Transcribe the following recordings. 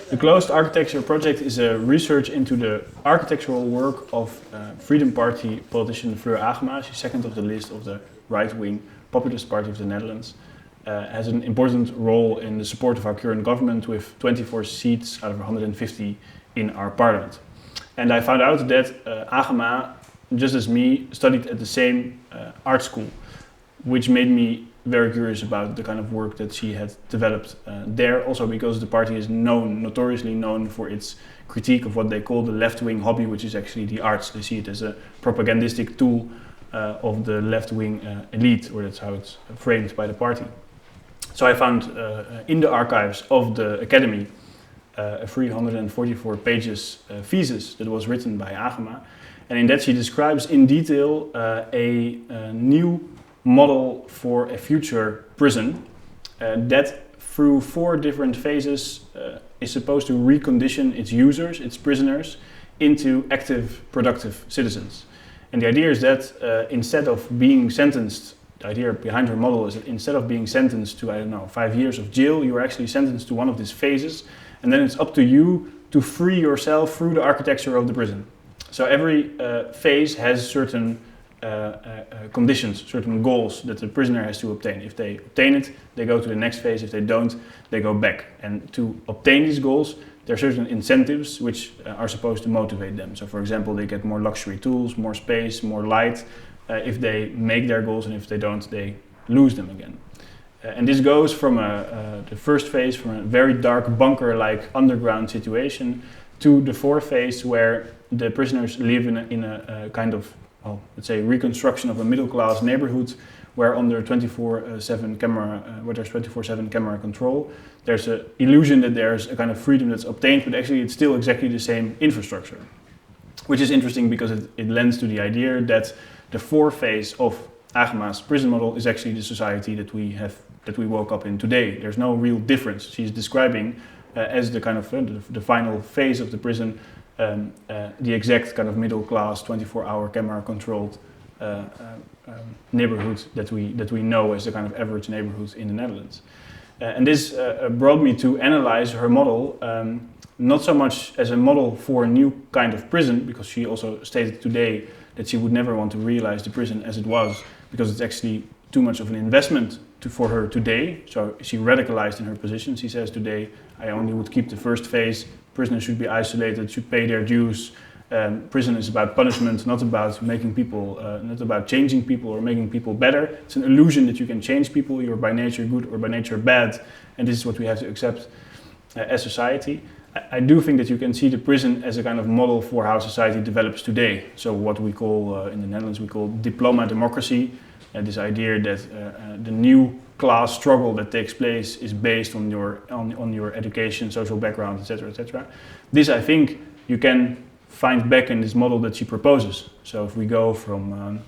The Closed Architecture Project is a research into the architectural work of Freedom Party politician Fleur Agema. She's second of the list of the right-wing populist party of the Netherlands. Has an important role in the support of our current government with 24 seats out of 150 in our parliament. And I found out that Agema, just as me, studied at the same art school, which made me very curious about the kind of work that she had developed there. Also because the party is notoriously known for its critique of what they call the left-wing hobby, which is actually the arts. They see it as a propagandistic tool of the left-wing elite, or that's how it's framed by the party. So I found in the archives of the Academy a 344 pages thesis that was written by Agema. And in that she describes in detail a new model for a future prison that through 4 different phases is supposed to recondition its users, its prisoners, into active, productive citizens. And the idea is that instead of being sentenced, the idea behind her model is that instead of being sentenced to, 5 years of jail, you are actually sentenced to one of these phases, and then it's up to you to free yourself through the architecture of the prison. So every phase has certain conditions, certain goals that the prisoner has to obtain. If they obtain it, they go to the next phase. If they don't, they go back. And to obtain these goals, there are certain incentives which are supposed to motivate them. So for example, they get more luxury tools, more space, more light, if they make their goals, and if they don't, they lose them again. And this goes from the first phase, from a very dark bunker-like underground situation, to the 4th phase where the prisoners live in a kind of, well, let's say, reconstruction of a middle-class neighborhood where under 24/7 camera, where there's 24/7 camera control, there's an illusion that there's a kind of freedom that's obtained, but actually it's still exactly the same infrastructure. Which is interesting because it lends to the idea that the 4th phase of Agema's prison model is actually the society that we woke up in today. There's no real difference. She's describing as the kind of the final phase of the prison, the exact kind of middle-class, 24-hour camera-controlled neighborhood that we know as the kind of average neighborhood in the Netherlands. And this brought me to analyze her model, not so much as a model for a new kind of prison, because she also stated today that she would never want to realize the prison as it was, because it's actually too much of an investment for her today. So she radicalized in her position. She says today, I only would keep the 1st phase. Prisoners should be isolated, should pay their dues. Prison is about punishment, not about making people, not about changing people or making people better. It's an illusion that you can change people. You're by nature good or by nature bad, and this is what we have to accept as society. I do think that you can see the prison as a kind of model for how society develops today. So what we call, in the Netherlands, we call diploma democracy. This idea that the new class struggle that takes place is based on your education, social background, etc., etc. This, I think, you can find back in this model that she proposes. So if we go from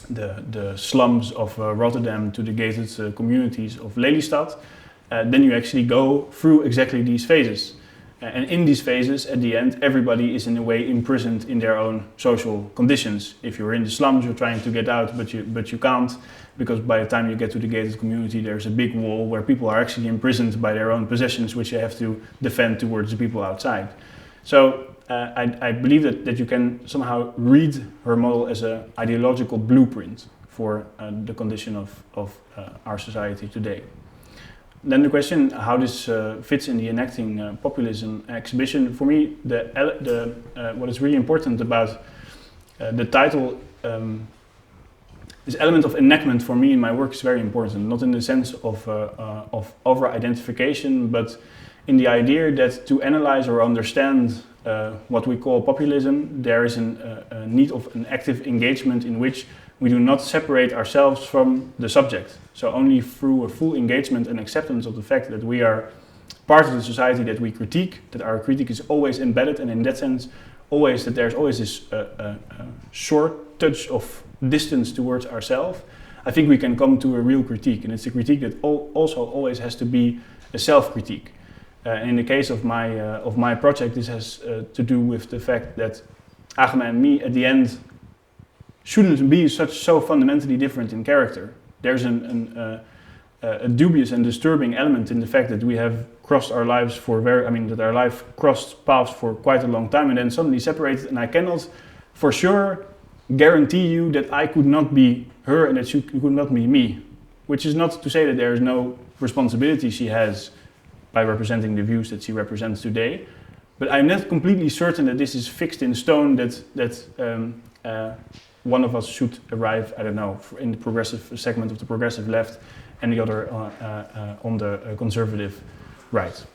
the slums of Rotterdam to the gated communities of Lelystad, then you actually go through exactly these phases. And in these phases, at the end, everybody is in a way imprisoned in their own social conditions. If you're in the slums, you're trying to get out, but you can't, because by the time you get to the gated community, there's a big wall where people are actually imprisoned by their own possessions, which they have to defend towards the people outside. So I believe that you can somehow read her model as an ideological blueprint for the condition of our society today. Then the question how this fits in the Enacting Populism exhibition. For me, what is really important about the title, this element of enactment for me in my work is very important. Not in the sense of over-identification, but in the idea that to analyze or understand what we call populism, there is a need of an active engagement in which we do not separate ourselves from the subject. So only through a full engagement and acceptance of the fact that we are part of the society that we critique, that our critique is always embedded, and in that sense, there's always this short touch of distance towards ourselves, I think we can come to a real critique. And it's a critique that also always has to be a self-critique. In the case of my project, this has to do with the fact that Agema and me, at the end, shouldn't be so fundamentally different in character. There's a dubious and disturbing element in the fact that we have crossed our lives that our life crossed paths for quite a long time and then suddenly separated, and I cannot for sure guarantee you that I could not be her and that she could not be me. Which is not to say that there is no responsibility she has by representing the views that she represents today, but I'm not completely certain that this is fixed in stone, that one of us should arrive, I don't know, in the progressive segment of the progressive left and the other on the conservative right.